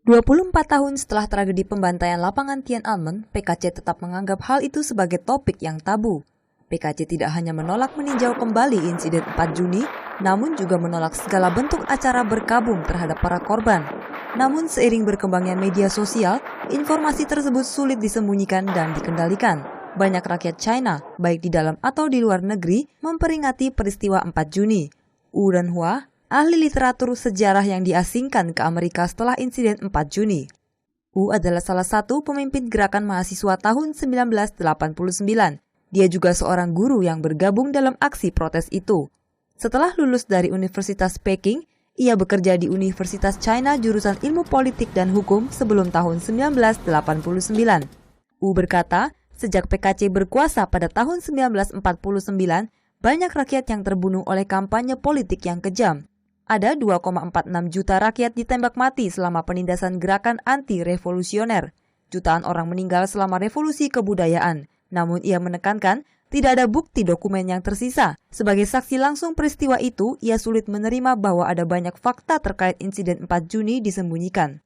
24 tahun setelah tragedi pembantaian lapangan Tiananmen, PKC tetap menganggap hal itu sebagai topik yang tabu. PKC tidak hanya menolak meninjau kembali insiden 4 Juni, namun juga menolak segala bentuk acara berkabung terhadap para korban. Namun seiring berkembangnya media sosial, informasi tersebut sulit disembunyikan dan dikendalikan. Banyak rakyat China, baik di dalam atau di luar negeri, memperingati peristiwa 4 Juni. Wu Renhua, ahli literatur sejarah yang diasingkan ke Amerika setelah insiden 4 Juni. Wu adalah salah satu pemimpin gerakan mahasiswa tahun 1989. Dia juga seorang guru yang bergabung dalam aksi protes itu. Setelah lulus dari Universitas Peking, ia bekerja di Universitas China jurusan Ilmu Politik dan Hukum sebelum tahun 1989. Wu berkata, sejak PKC berkuasa pada tahun 1949, banyak rakyat yang terbunuh oleh kampanye politik yang kejam. Ada 2,46 juta rakyat ditembak mati selama penindasan gerakan anti-revolusioner. Jutaan orang meninggal selama revolusi kebudayaan. Namun ia menekankan tidak ada bukti dokumen yang tersisa. Sebagai saksi langsung peristiwa itu, ia sulit menerima bahwa ada banyak fakta terkait insiden 4 Juni disembunyikan.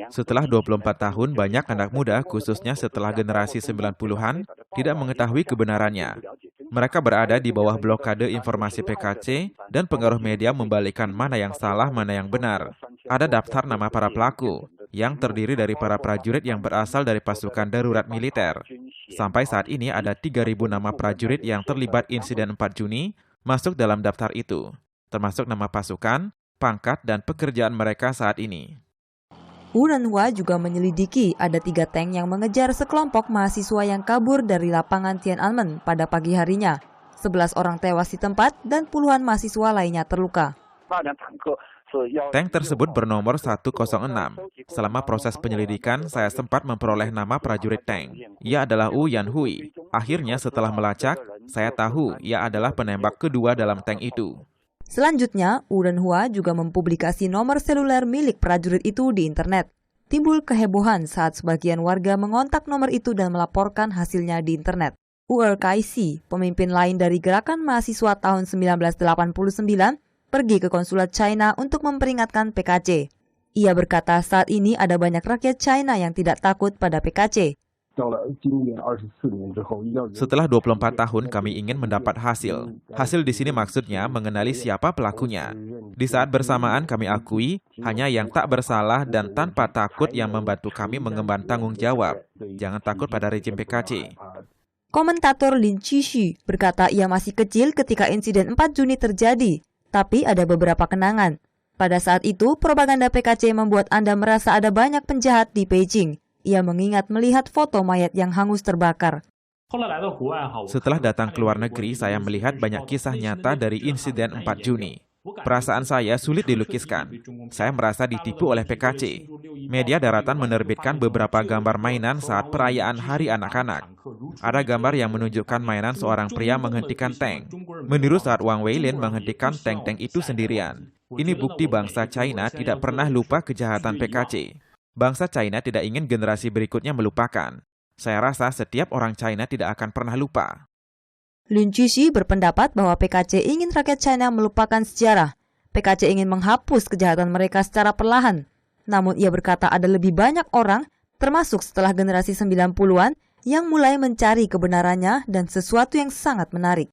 Setelah 24 tahun, banyak anak muda, khususnya setelah generasi 90-an, tidak mengetahui kebenarannya. Mereka berada di bawah blokade informasi PKC dan pengaruh media membalikkan mana yang salah, mana yang benar. Ada daftar nama para pelaku, yang terdiri dari para prajurit yang berasal dari pasukan darurat militer. Sampai saat ini ada 3.000 nama prajurit yang terlibat insiden 4 Juni masuk dalam daftar itu, termasuk nama pasukan, pangkat, dan pekerjaan mereka saat ini. Wu Renhua juga menyelidiki ada 3 tank yang mengejar sekelompok mahasiswa yang kabur dari lapangan Tiananmen pada pagi harinya. 11 orang tewas di tempat dan puluhan mahasiswa lainnya terluka. Tank tersebut bernomor 106. Selama proses penyelidikan, saya sempat memperoleh nama prajurit tank. Ia adalah Wu Yanhui. Akhirnya setelah melacak, saya tahu ia adalah penembak kedua dalam tank itu. Selanjutnya, Wu Renhua juga mempublikasi nomor seluler milik prajurit itu di internet. Timbul kehebohan saat sebagian warga mengontak nomor itu dan melaporkan hasilnya di internet. Wu Erkaisi, pemimpin lain dari gerakan mahasiswa tahun 1989, pergi ke konsulat China untuk memperingatkan PKC. Ia berkata saat ini ada banyak rakyat China yang tidak takut pada PKC. Setelah 24 tahun kami ingin mendapat hasil. Hasil di sini maksudnya mengenali siapa pelakunya. Di saat bersamaan kami akui hanya yang tak bersalah dan tanpa takut yang membantu kami mengemban tanggung jawab. Jangan takut pada rejim PKC. Komentator Lin Qixu berkata ia masih kecil ketika insiden 4 Juni terjadi. Tapi ada beberapa kenangan. Pada saat itu, propaganda PKC membuat Anda merasa ada banyak penjahat di Beijing. Ia mengingat melihat foto mayat yang hangus terbakar. Setelah datang ke luar negeri, saya melihat banyak kisah nyata dari insiden 4 Juni. Perasaan saya sulit dilukiskan. Saya merasa ditipu oleh PKC. Media daratan menerbitkan beberapa gambar mainan saat perayaan Hari Anak-anak. Ada gambar yang menunjukkan mainan seorang pria menghentikan tank. Meniru saat Wang Weilin menghentikan tank-tank itu sendirian. Ini bukti bangsa China tidak pernah lupa kejahatan PKC. Bangsa China tidak ingin generasi berikutnya melupakan. Saya rasa setiap orang China tidak akan pernah lupa. Lin Qixu berpendapat bahwa PKC ingin rakyat China melupakan sejarah. PKC ingin menghapus kejahatan mereka secara perlahan. Namun ia berkata ada lebih banyak orang, termasuk setelah generasi 90-an, yang mulai mencari kebenarannya dan sesuatu yang sangat menarik.